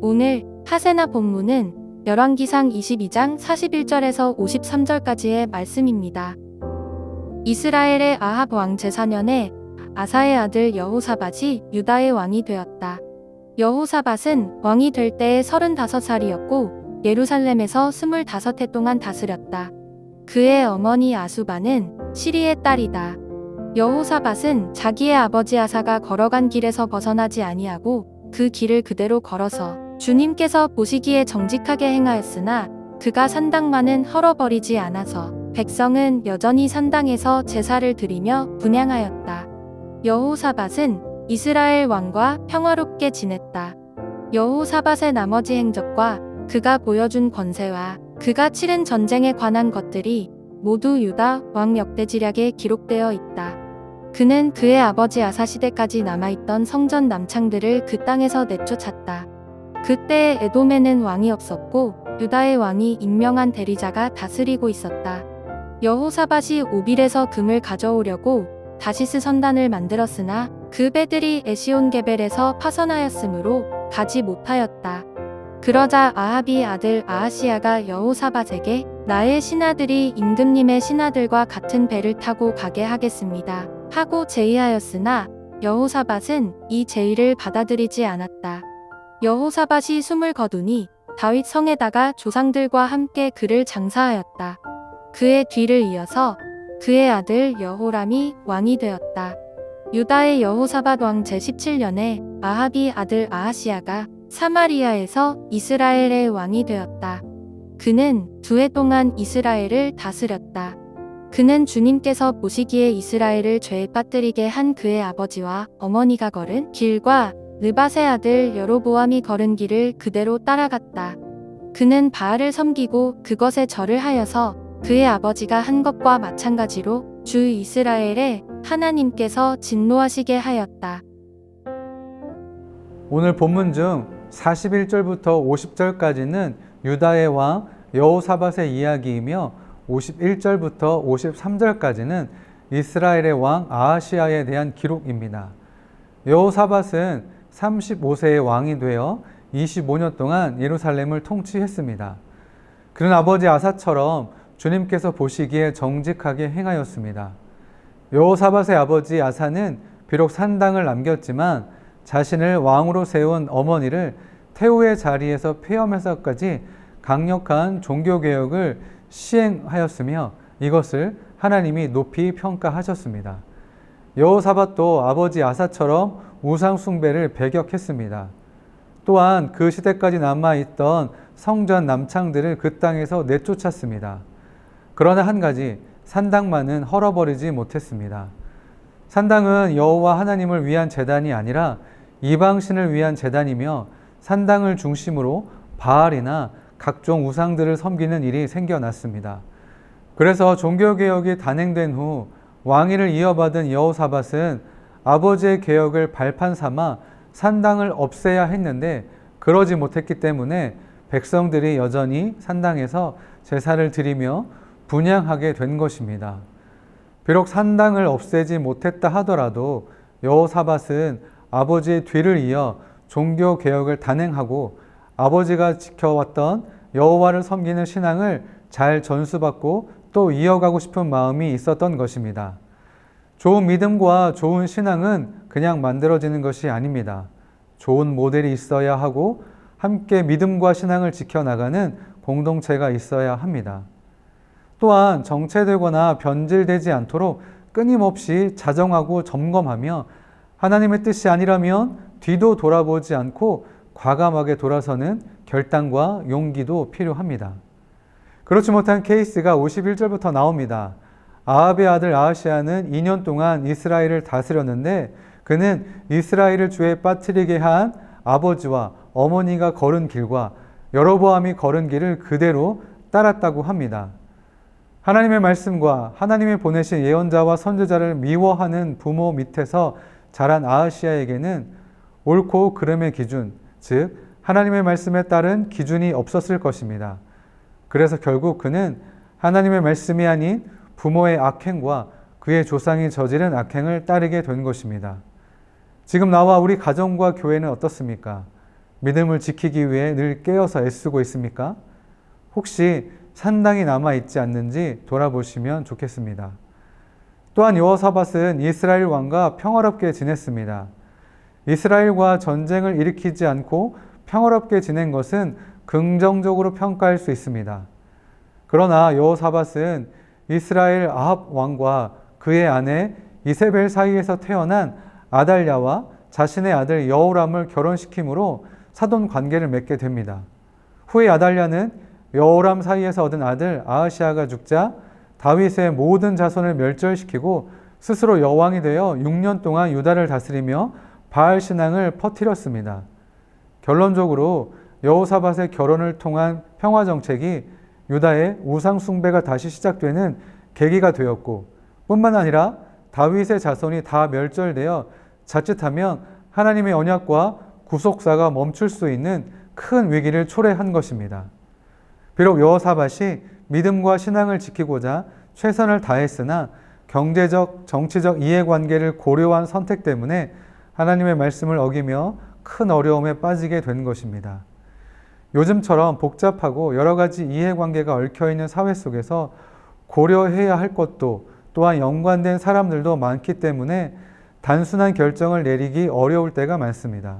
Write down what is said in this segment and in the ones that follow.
오늘 하세나 본문은 열왕기상 22장 41절에서 53절까지의 말씀입니다. 이스라엘의 아합 왕 제4년에 아사의 아들 여호사밧이 유다의 왕이 되었다. 여호사밧은 왕이 될 때에 35살이었고 예루살렘에서 25해 동안 다스렸다. 그의 어머니 아수바는 시리의 딸이다. 여호사밧은 자기의 아버지 아사가 걸어간 길에서 벗어나지 아니하고 그 길을 그대로 걸어서 주님께서 보시기에 정직하게 행하였으나 그가 산당만은 헐어버리지 않아서 백성은 여전히 산당에서 제사를 드리며 분향하였다. 여호사밧은 이스라엘 왕과 평화롭게 지냈다. 여호사밧의 나머지 행적과 그가 보여준 권세와 그가 치른 전쟁에 관한 것들이 모두 유다 왕 역대지략에 기록되어 있다. 그는 그의 아버지 아사 시대까지 남아있던 성전 남창들을 그 땅에서 내쫓았다. 그때 에돔에는 왕이 없었고 유다의 왕이 임명한 대리자가 다스리고 있었다. 여호사밧이 오빌에서 금을 가져오려고 다시스 선단을 만들었으나 그 배들이 에시온게벨에서 파선하였으므로 가지 못하였다. 그러자 아합이 아들 아하시야가 여호사밧에게 나의 신하들이 임금님의 신하들과 같은 배를 타고 가게 하겠습니다 하고 제의하였으나 여호사밧은 이 제의를 받아들이지 않았다. 여호사밧이 숨을 거두니 다윗 성에다가 조상들과 함께 그를 장사하였다. 그의 뒤를 이어서 그의 아들 여호람이 왕이 되었다. 유다의 여호사밧 왕 제17년에 아합이 아들 아하시야가 사마리아에서 이스라엘의 왕이 되었다. 그는 2해 동안 이스라엘을 다스렸다. 그는 주님께서 보시기에 이스라엘을 죄에 빠뜨리게 한 그의 아버지와 어머니가 걸은 길과 느밧의 아들 여로보암이 걸은 길을 그대로 따라갔다. 그는 바알을 섬기고 그것에 절을 하여서 그의 아버지가 한 것과 마찬가지로 주 이스라엘의 하나님께서 진노하시게 하였다. 오늘 본문 중 41절부터 50절까지는 유다의 왕 여호사밧의 이야기이며 51절부터 53절까지는 이스라엘의 왕 아하시야에 대한 기록입니다. 여호사밧은 35세의 왕이 되어 25년 동안 예루살렘을 통치했습니다. 그는 아버지 아사처럼 주님께서 보시기에 정직하게 행하였습니다. 여호사밧의 아버지 아사는 비록 산당을 남겼지만 자신을 왕으로 세운 어머니를 태우의 자리에서 폐허하면서까지 강력한 종교개혁을 시행하였으며 이것을 하나님이 높이 평가하셨습니다. 여호사밧도 아버지 아사처럼 우상 숭배를 배격했습니다. 또한 그 시대까지 남아있던 성전 남창들을 그 땅에서 내쫓았습니다. 그러나 한 가지, 산당만은 헐어버리지 못했습니다. 산당은 여호와 하나님을 위한 제단이 아니라 이방신을 위한 제단이며 산당을 중심으로 바알이나 각종 우상들을 섬기는 일이 생겨났습니다. 그래서 종교개혁이 단행된 후 왕위를 이어받은 여호사밧은 아버지의 개혁을 발판 삼아 산당을 없애야 했는데 그러지 못했기 때문에 백성들이 여전히 산당에서 제사를 드리며 분향하게 된 것입니다. 비록 산당을 없애지 못했다 하더라도 여호사밧은 아버지의 뒤를 이어 종교개혁을 단행하고 아버지가 지켜왔던 여호와를 섬기는 신앙을 잘 전수받고 또 이어가고 싶은 마음이 있었던 것입니다. 좋은 믿음과 좋은 신앙은 그냥 만들어지는 것이 아닙니다. 좋은 모델이 있어야 하고 함께 믿음과 신앙을 지켜나가는 공동체가 있어야 합니다. 또한 정체되거나 변질되지 않도록 끊임없이 자정하고 점검하며 하나님의 뜻이 아니라면 뒤도 돌아보지 않고 과감하게 돌아서는 결단과 용기도 필요합니다. 그렇지 못한 케이스가 51절부터 나옵니다. 아합의 아들 아하시야는 2년 동안 이스라엘을 다스렸는데 그는 이스라엘을 죄에 빠뜨리게 한 아버지와 어머니가 걸은 길과 여로보암이 걸은 길을 그대로 따랐다고 합니다. 하나님의 말씀과 하나님이 보내신 예언자와 선지자를 미워하는 부모 밑에서 자란 아하시야에게는 옳고 그름의 기준, 즉 하나님의 말씀에 따른 기준이 없었을 것입니다. 그래서 결국 그는 하나님의 말씀이 아닌 부모의 악행과 그의 조상이 저지른 악행을 따르게 된 것입니다. 지금 나와 우리 가정과 교회는 어떻습니까? 믿음을 지키기 위해 늘 깨어서 애쓰고 있습니까? 혹시 산당이 남아있지 않는지 돌아보시면 좋겠습니다. 또한 여호사밧은 이스라엘 왕과 평화롭게 지냈습니다. 이스라엘과 전쟁을 일으키지 않고 평화롭게 지낸 것은 긍정적으로 평가할 수 있습니다. 그러나 여호사밧은 이스라엘 아합 왕과 그의 아내 이세벨 사이에서 태어난 아달랴와 자신의 아들 여호람을 결혼시킴으로 사돈 관계를 맺게 됩니다. 후에 아달랴는 여호람 사이에서 얻은 아들 아하시아가 죽자 다윗의 모든 자손을 멸절시키고 스스로 여왕이 되어 6년 동안 유다를 다스리며 바알 신앙을 퍼뜨렸습니다. 결론적으로 여호사밧의 결혼을 통한 평화 정책이 유다의 우상 숭배가 다시 시작되는 계기가 되었고, 뿐만 아니라 다윗의 자손이 다 멸절되어 자칫하면 하나님의 언약과 구속사가 멈출 수 있는 큰 위기를 초래한 것입니다. 비록 여호사밧이 믿음과 신앙을 지키고자 최선을 다했으나 경제적, 정치적 이해관계를 고려한 선택 때문에 하나님의 말씀을 어기며 큰 어려움에 빠지게 된 것입니다. 요즘처럼 복잡하고 여러 가지 이해관계가 얽혀있는 사회 속에서 고려해야 할 것도 또한 연관된 사람들도 많기 때문에 단순한 결정을 내리기 어려울 때가 많습니다.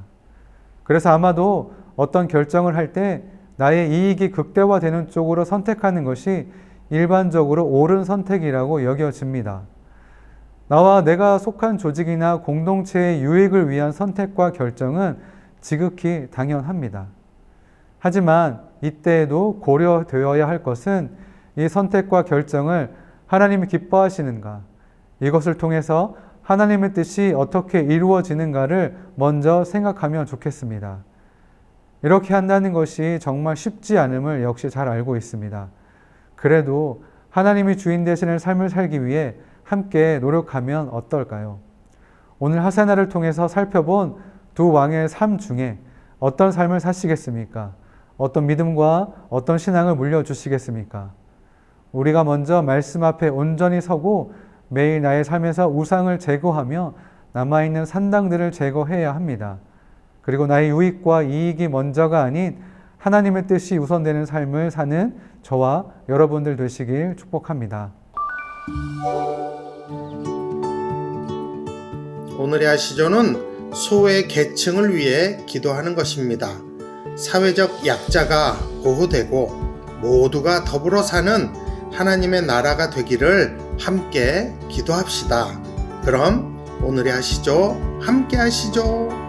그래서 아마도 어떤 결정을 할 때 나의 이익이 극대화되는 쪽으로 선택하는 것이 일반적으로 옳은 선택이라고 여겨집니다. 나와 내가 속한 조직이나 공동체의 유익을 위한 선택과 결정은 지극히 당연합니다. 하지만 이때에도 고려되어야 할 것은 이 선택과 결정을 하나님이 기뻐하시는가, 이것을 통해서 하나님의 뜻이 어떻게 이루어지는가를 먼저 생각하면 좋겠습니다. 이렇게 한다는 것이 정말 쉽지 않음을 역시 잘 알고 있습니다. 그래도 하나님이 주인 되시는 삶을 살기 위해 함께 노력하면 어떨까요? 오늘 하세나를 통해서 살펴본 두 왕의 삶 중에 어떤 삶을 사시겠습니까? 어떤 믿음과 어떤 신앙을 물려주시겠습니까? 우리가 먼저 말씀 앞에 온전히 서고 매일 나의 삶에서 우상을 제거하며 남아있는 산당들을 제거해야 합니다. 그리고 나의 유익과 이익이 먼저가 아닌 하나님의 뜻이 우선되는 삶을 사는 저와 여러분들 되시길 축복합니다. 오늘의 아시조는 소외 계층을 위해 기도하는 것입니다. 사회적 약자가 보호되고 모두가 더불어 사는 하나님의 나라가 되기를 함께 기도합시다. 그럼 오늘의 아시조 함께 하시죠.